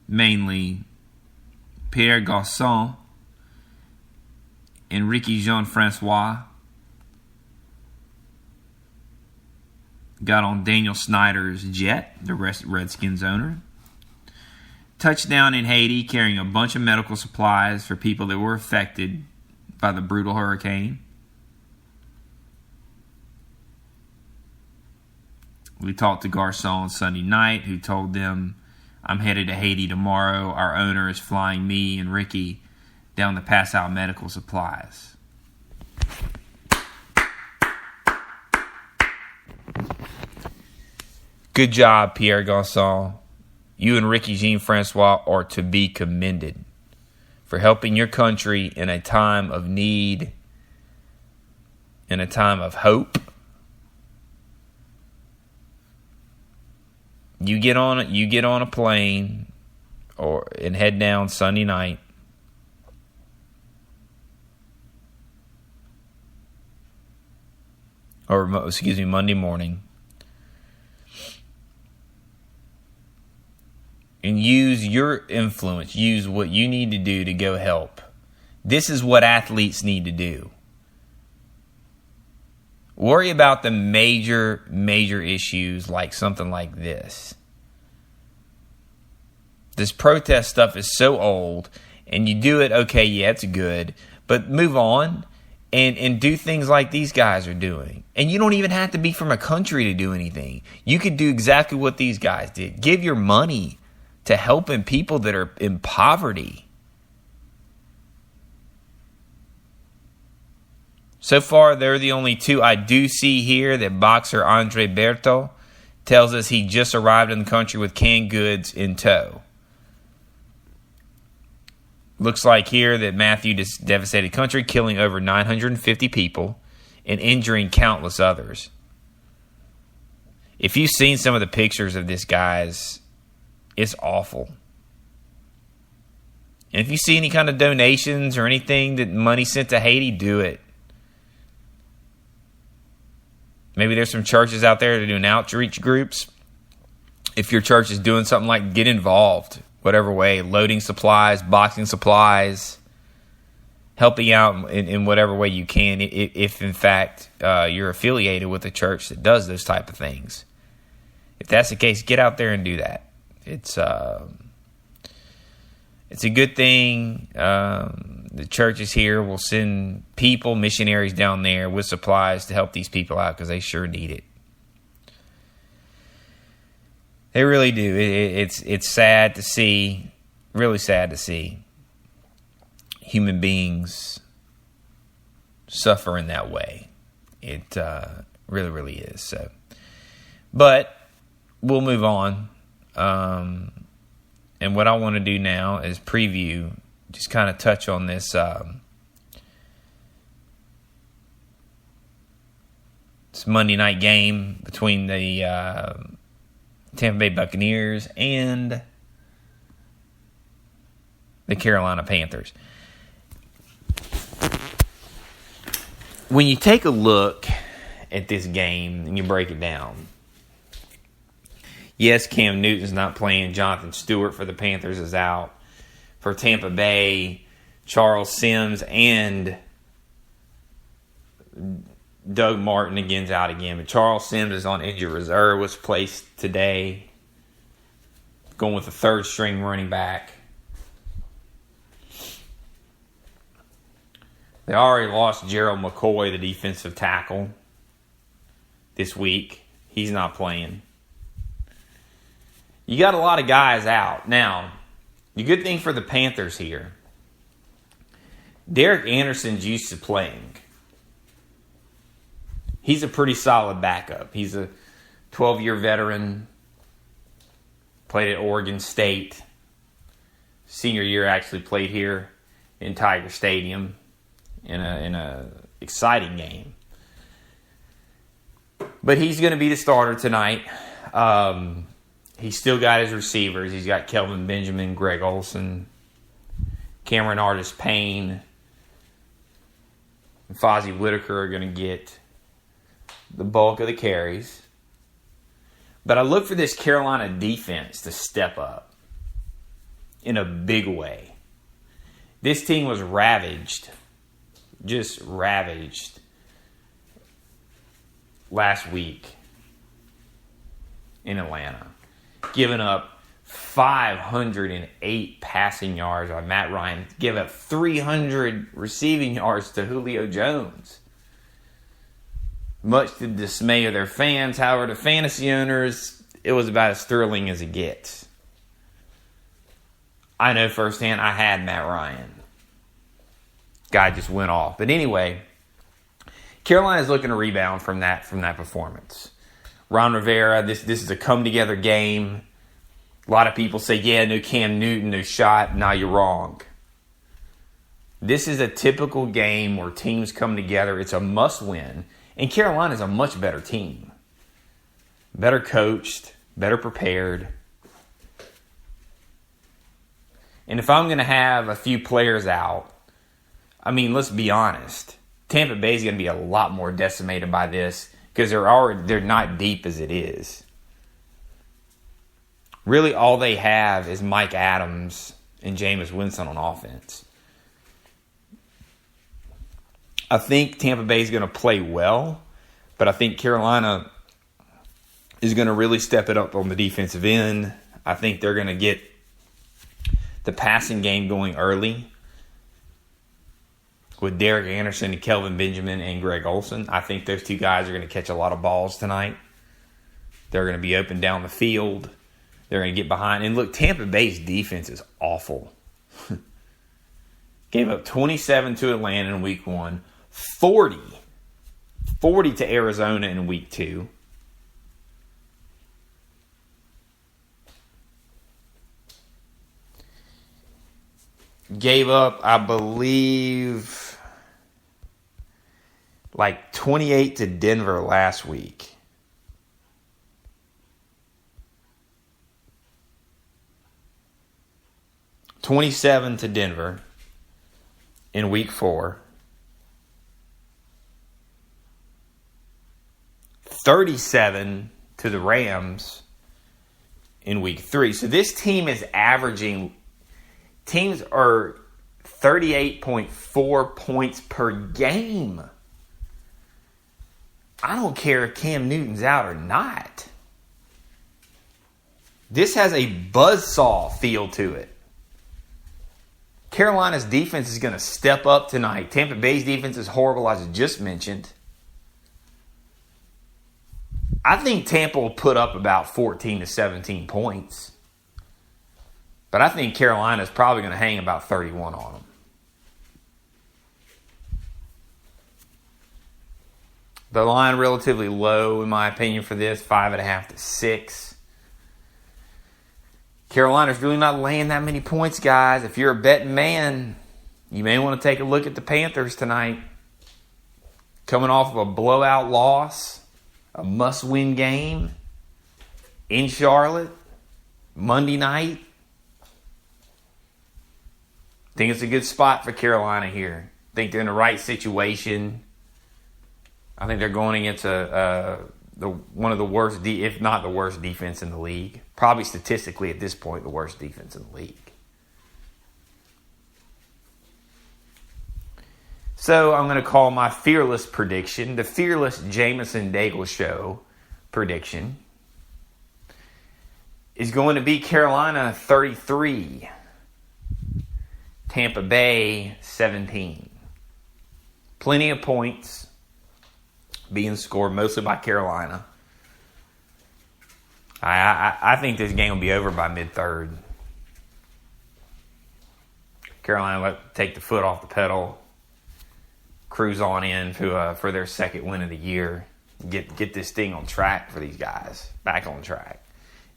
mainly Pierre Garçon and Ricky Jean-Francois got on Daniel Snyder's jet, the Redskins owner. Touchdown in Haiti carrying a bunch of medical supplies for people that were affected by the brutal hurricane. We talked to Garçon Sunday night, who told them, I'm headed to Haiti tomorrow. Our owner is flying me and Ricky down to pass out medical supplies. Good job, Pierre Garçon. You and Ricky Jean-Francois are to be commended for helping your country in a time of need, in a time of hope. You get on a plane and head down Sunday night. Monday morning. And use your influence. Use what you need to do to go help. This is what athletes need to do. Worry about the major issues like something like this. This protest stuff is so old, and you do it, okay, yeah, it's good, but move on and do things like these guys are doing. And you don't even have to be from a country to do anything. You could do exactly what these guys did. Give your money to helping people that are in poverty. So far, they're the only two. I do see here that boxer Andre Berto tells us he just arrived in the country with canned goods in tow. Looks like here that Matthew just devastated country, killing over 950 people and injuring countless others. If you've seen some of the pictures of this, guys, it's awful. And if you see any kind of donations or anything that money sent to Haiti, do it. Maybe there's some churches out there that are doing outreach groups. If your church is doing something like get involved, whatever way, loading supplies, boxing supplies, helping out in whatever way you can, if in fact you're affiliated with a church that does those type of things. If that's the case, get out there and do that. It's a good thing. The churches here will send people, missionaries down there with supplies to help these people out because they sure need it. They really do. It's sad to see, really sad to see human beings suffer in that way. It really, really is. So, but we'll move on. And what I want to do now is preview, just kind of touch on this this Monday night game between the Tampa Bay Buccaneers and the Carolina Panthers. When you take a look at this game and you break it down, yes, Cam Newton's not playing. Jonathan Stewart for the Panthers is out. For Tampa Bay, Charles Sims and Doug Martin again's out again. But Charles Sims is on injured reserve, was placed today, going with the third string running back. They already lost Gerald McCoy, the defensive tackle, this week. He's not playing. You got a lot of guys out. Now, the good thing for the Panthers here, Derek Anderson's used to playing. He's a pretty solid backup. He's a 12-year veteran, played at Oregon State. Senior year actually played here in Tiger Stadium in a exciting game. But he's going to be the starter tonight. He's still got his receivers. He's got Kelvin Benjamin, Greg Olsen, Cameron Artis-Payne, and Fozzie Whitaker are going to get the bulk of the carries. But I look for this Carolina defense to step up. in a big way. This team was ravaged, just ravaged last week in Atlanta, giving up 508 passing yards on Matt Ryan, give up 300 receiving yards to Julio Jones. Much to the dismay of their fans. However, the fantasy owners, it was about as thrilling as it gets. I know firsthand I had Matt Ryan. Guy just went off. But anyway, Carolina's looking to rebound from that performance. Ron Rivera, this is a come-together game. A lot of people say, yeah, no Cam Newton, no shot. Nah, you're wrong. This is a typical game where teams come together. It's a must-win. And Carolina's a much better team. Better coached, better prepared. And if I'm going to have a few players out, I mean, let's be honest. Tampa Bay is going to be a lot more decimated by this because they're not deep as it is. Really, all they have is Mike Adams and Jameis Winston on offense. I think Tampa Bay is going to play well, but I think Carolina is going to really step it up on the defensive end. I think they're going to get the passing game going early with Derek Anderson and Kelvin Benjamin and Greg Olsen. I think those two guys are going to catch a lot of balls tonight. They're going to be open down the field. They're going to get behind. And look, Tampa Bay's defense is awful. Gave up 27 to Atlanta in week 1, 40 to Arizona in week 2. Gave up, I believe, like 28 to Denver last week. $27 to Denver in week 4. 37 to the Rams in week 3. So this team is averaging, teams are 38.4 points per game. I don't care if Cam Newton's out or not. This has a buzzsaw feel to it. Carolina's defense is going to step up tonight. Tampa Bay's defense is horrible, as I just mentioned. I think Tampa will put up about 14 to 17 points. But I think Carolina's probably going to hang about 31 on them. The line relatively low, in my opinion, for this, 5.5 to 6. Carolina's really not laying that many points, guys. If you're a betting man, you may want to take a look at the Panthers tonight. Coming off of a blowout loss, a must-win game in Charlotte, Monday night. I think it's a good spot for Carolina here. I think they're in the right situation. I think they're going against one of the worst, if not the worst defense in the league. Probably statistically at this point, the worst defense in the league. So I'm going to call my fearless prediction, the fearless Jameson Daigle Show prediction, is going to be Carolina 33, Tampa Bay 17. Plenty of points being scored mostly by Carolina. I think this game will be over by mid-third. Carolina will take the foot off the pedal, cruise on in for their second win of the year. Get this thing on track for these guys. Back on track.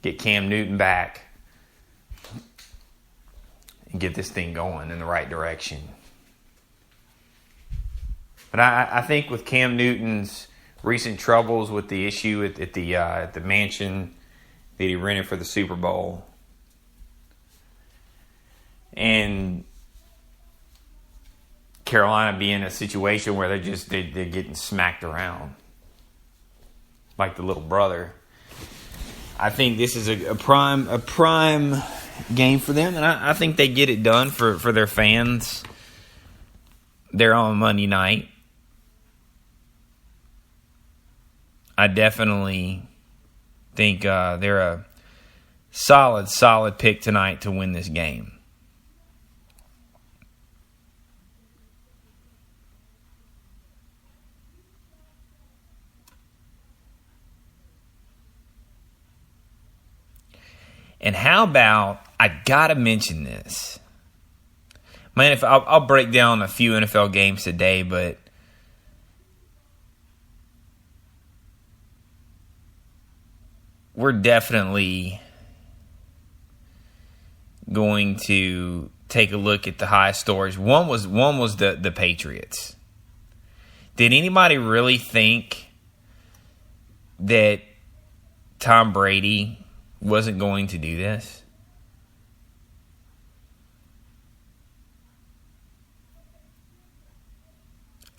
Get Cam Newton back. And get this thing going in the right direction. But I think with Cam Newton's recent troubles with the issue at the mansion that he rented for the Super Bowl, and Carolina being in a situation where they're getting smacked around like the little brother, I think this is a prime game for them, and I think they get it done for their fans. They're on Monday night. I definitely think they're a solid pick tonight to win this game. And how about, I gotta mention this. Man, if I'll break down a few NFL games today, but we're definitely going to take a look at the highest stories. One was the Patriots. Did anybody really think that Tom Brady wasn't going to do this?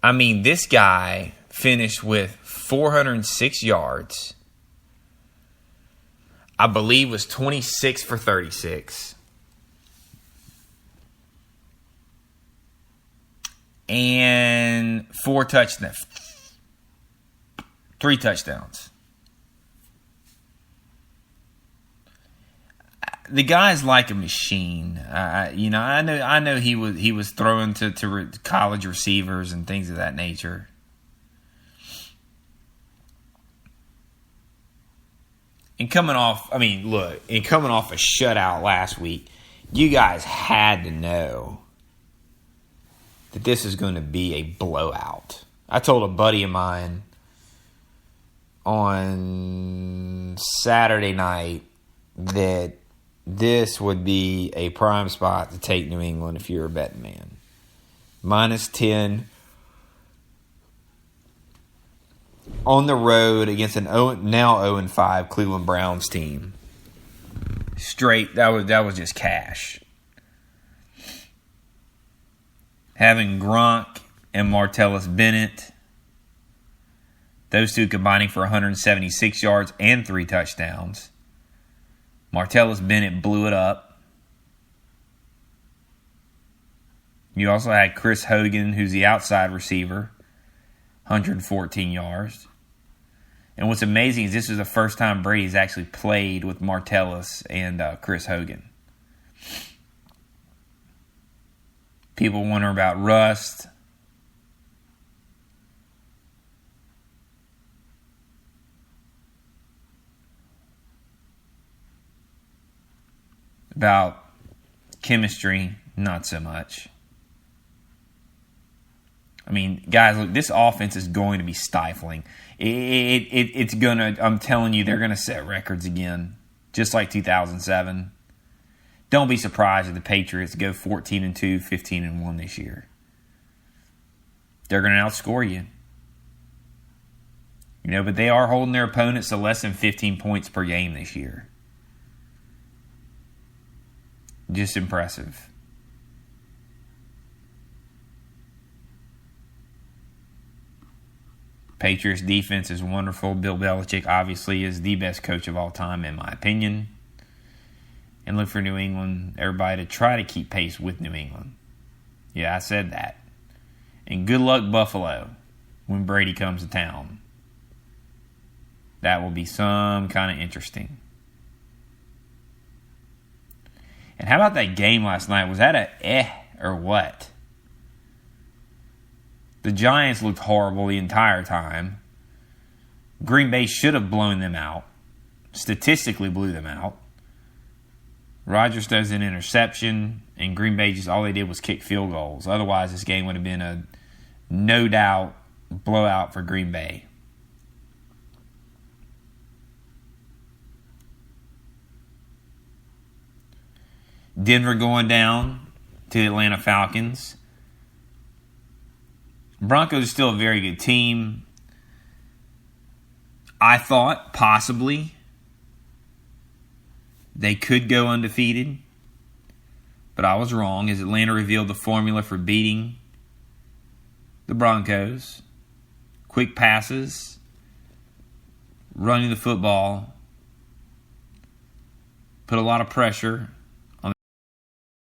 I mean, this guy finished with 406 yards. I believe was 26 for 36. And 3 touchdowns. The guy's like a machine. I know he was throwing to college receivers and things of that nature. And coming off a shutout last week, you guys had to know that this is going to be a blowout. I told a buddy of mine on Saturday night that this would be a prime spot to take New England if you're a betting man. -10 on the road against an now 0-5 Cleveland Browns team. Straight, that was just cash. Having Gronk and Martellus Bennett, those two combining for 176 yards and 3 touchdowns. Martellus Bennett blew it up. You also had Chris Hogan, who's the outside receiver, 114 yards. And what's amazing is this is the first time Brady's actually played with Martellus and Chris Hogan. People wonder about rust. About chemistry, not so much. I mean, guys, look, this offense is going to be stifling. It's going to, I'm telling you, they're going to set records again, just like 2007. Don't be surprised if the Patriots go 14-2, 15-1 this year. They're going to outscore you. But they are holding their opponents to less than 15 points per game this year. Just impressive. Patriots defense is wonderful. Bill Belichick obviously is the best coach of all time, in my opinion. And look for New England, everybody, to try to keep pace with New England. Yeah, I said that. And good luck, Buffalo, when Brady comes to town. That will be some kind of interesting. And how about that game last night? Was that a or what? The Giants looked horrible the entire time. Green Bay should have blown them out. Statistically blew them out. Rodgers does an interception, and Green Bay just all they did was kick field goals. Otherwise, this game would have been a no doubt blowout for Green Bay. Denver going down to the Atlanta Falcons. Broncos are still a very good team. I thought possibly they could go undefeated, but I was wrong as Atlanta revealed the formula for beating the Broncos. Quick passes, running the football, put a lot of pressure